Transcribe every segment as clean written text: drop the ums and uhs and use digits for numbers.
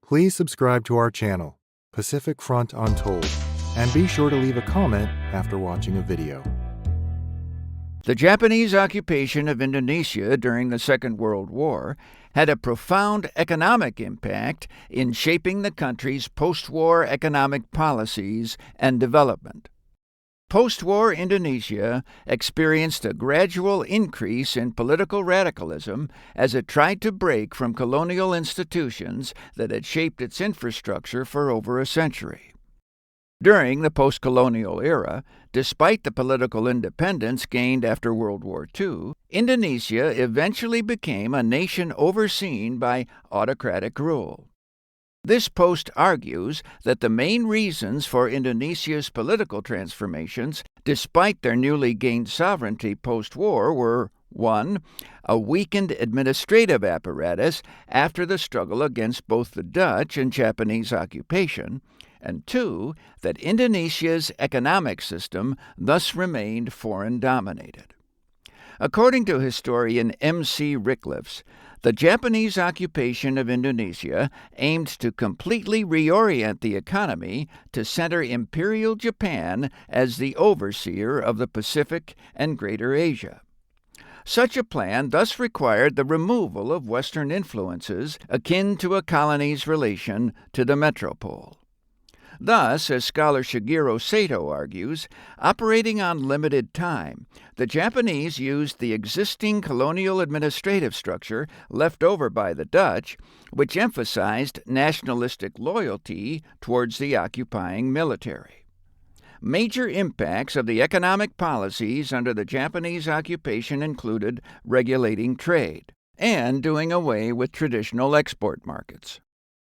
Please subscribe to our channel, Pacific Front Untold, and be sure to leave a comment after watching a video. The Japanese occupation of Indonesia during the Second World War had a profound economic impact in shaping the country's post-war economic policies and development. Post-war Indonesia experienced a gradual increase in political radicalism as it tried to break from colonial institutions that had shaped its infrastructure for over a century. During the post-colonial era, despite the political independence gained after World War II, Indonesia eventually became a nation overseen by autocratic rule. This post argues that the main reasons for Indonesia's political transformations, despite their newly gained sovereignty post-war, were 1. A weakened administrative apparatus after the struggle against both the Dutch and Japanese occupation, and 2. That Indonesia's economic system thus remained foreign-dominated. According to historian M.C. Rickliffs, the Japanese occupation of Indonesia aimed to completely reorient the economy to center Imperial Japan as the overseer of the Pacific and Greater Asia. Such a plan thus required the removal of Western influences akin to a colony's relation to the metropole. Thus, as scholar Shigeru Sato argues, operating on limited time, the Japanese used the existing colonial administrative structure left over by the Dutch, which emphasized nationalistic loyalty towards the occupying military. Major impacts of the economic policies under the Japanese occupation included regulating trade and doing away with traditional export markets.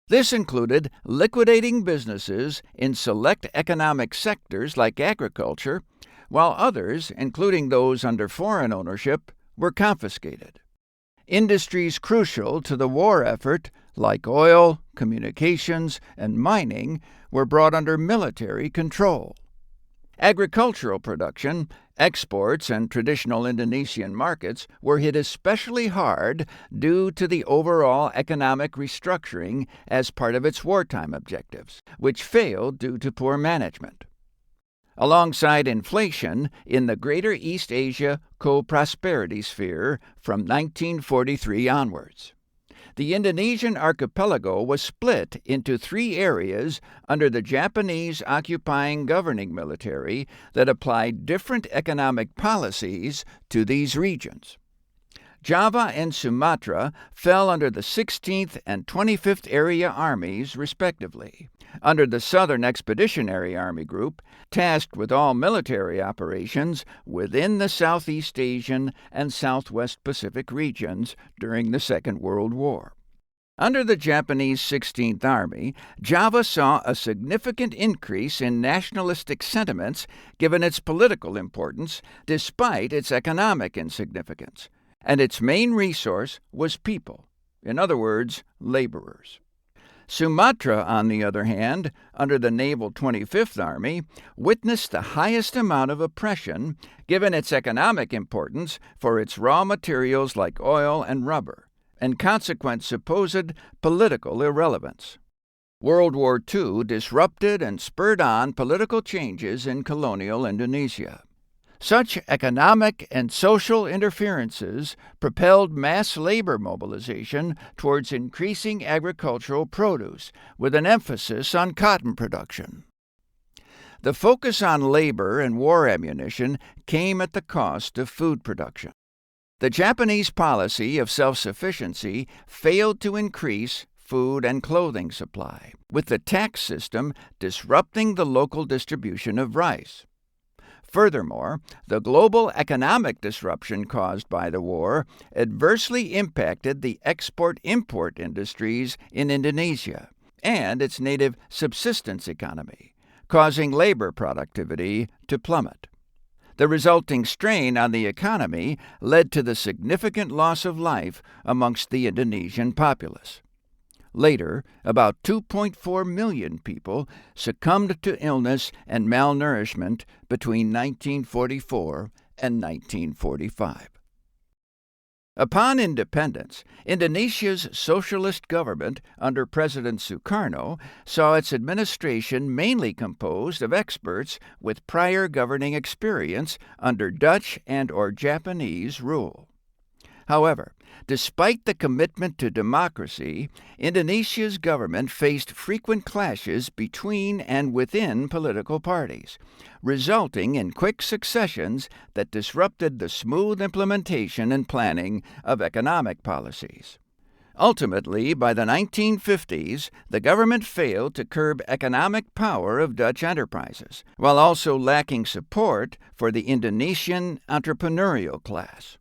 This included liquidating businesses in select economic sectors like agriculture, while others, including those under foreign ownership, were confiscated. Industries crucial to the war effort, like oil, communications, and mining, were brought under military control. Agricultural production, exports, and traditional Indonesian markets were hit especially hard due to the overall economic restructuring as part of its wartime objectives, which failed due to poor management. Alongside inflation in the Greater East Asia co-prosperity sphere from 1943 onwards. The Indonesian archipelago was split into 3 areas under the Japanese occupying governing military that applied different economic policies to these regions. Java and Sumatra fell under the 16th and 25th Area Armies, respectively, under the Southern Expeditionary Army Group, tasked with all military operations within the Southeast Asian and Southwest Pacific regions during the Second World War. Under the Japanese 16th Army, Java saw a significant increase in nationalistic sentiments given its political importance despite its economic insignificance, and its main resource was people, in other words, laborers. Sumatra, on the other hand, under the Naval 25th Army, witnessed the highest amount of oppression given its economic importance for its raw materials like oil and rubber, and consequent supposed political irrelevance. World War II disrupted and spurred on political changes in colonial Indonesia. Such economic and social interferences propelled mass labor mobilization towards increasing agricultural produce, with an emphasis on cotton production. The focus on labor and war ammunition came at the cost of food production. The Japanese policy of self-sufficiency failed to increase food and clothing supply, with the tax system disrupting the local distribution of rice. Furthermore, the global economic disruption caused by the war adversely impacted the export-import industries in Indonesia and its native subsistence economy, causing labor productivity to plummet. The resulting strain on the economy led to the significant loss of life amongst the Indonesian populace. Later, about 2.4 million people succumbed to illness and malnourishment between 1944 and 1945. Upon independence, Indonesia's socialist government under President Sukarno saw its administration mainly composed of experts with prior governing experience under Dutch and/or Japanese rule. However, despite the commitment to democracy, Indonesia's government faced frequent clashes between and within political parties, resulting in quick successions that disrupted the smooth implementation and planning of economic policies. Ultimately, by the 1950s, the government failed to curb economic power of Dutch enterprises, while also lacking support for the Indonesian entrepreneurial class.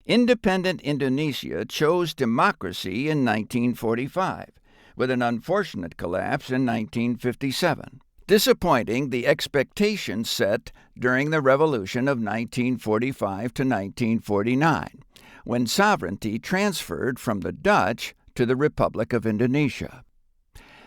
Independent Indonesia chose democracy in 1945, with an unfortunate collapse in 1957, disappointing the expectations set during the revolution of 1945 to 1949, when sovereignty transferred from the Dutch to the Republic of Indonesia.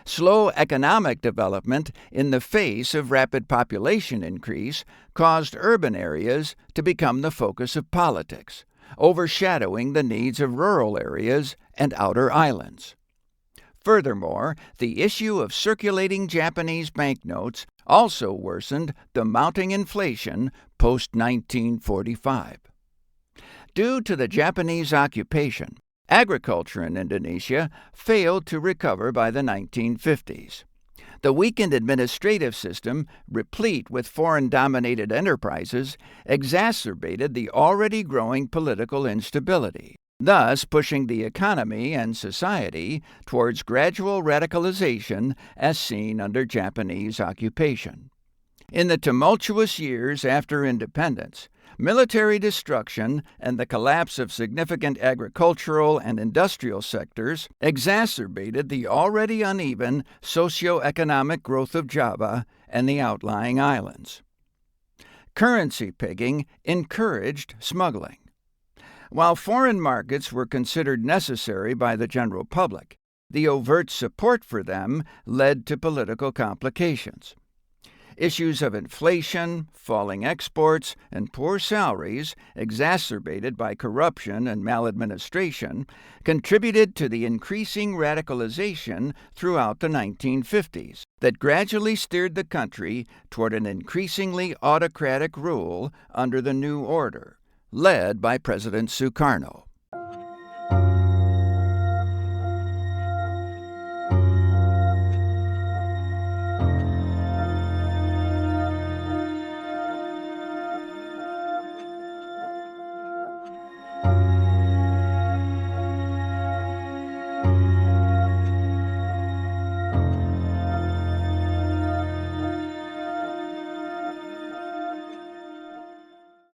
Slow economic development in the face of rapid population increase caused urban areas to become the focus of politics, overshadowing the needs of rural areas and outer islands. Furthermore, the issue of circulating Japanese banknotes also worsened the mounting inflation post-1945. Due to the Japanese occupation, agriculture in Indonesia failed to recover by the 1950s. The weakened administrative system, replete with foreign-dominated enterprises, exacerbated the already growing political instability, thus pushing the economy and society towards gradual radicalization as seen under Japanese occupation. In the tumultuous years after independence, military destruction and the collapse of significant agricultural and industrial sectors exacerbated the already uneven socio-economic growth of Java and the outlying islands. Currency pegging encouraged smuggling. While foreign markets were considered necessary by the general public, the overt support for them led to political complications. Issues of inflation, falling exports, and poor salaries, exacerbated by corruption and maladministration, contributed to the increasing radicalization throughout the 1950s that gradually steered the country toward an increasingly autocratic rule under the new order, led by President Sukarno.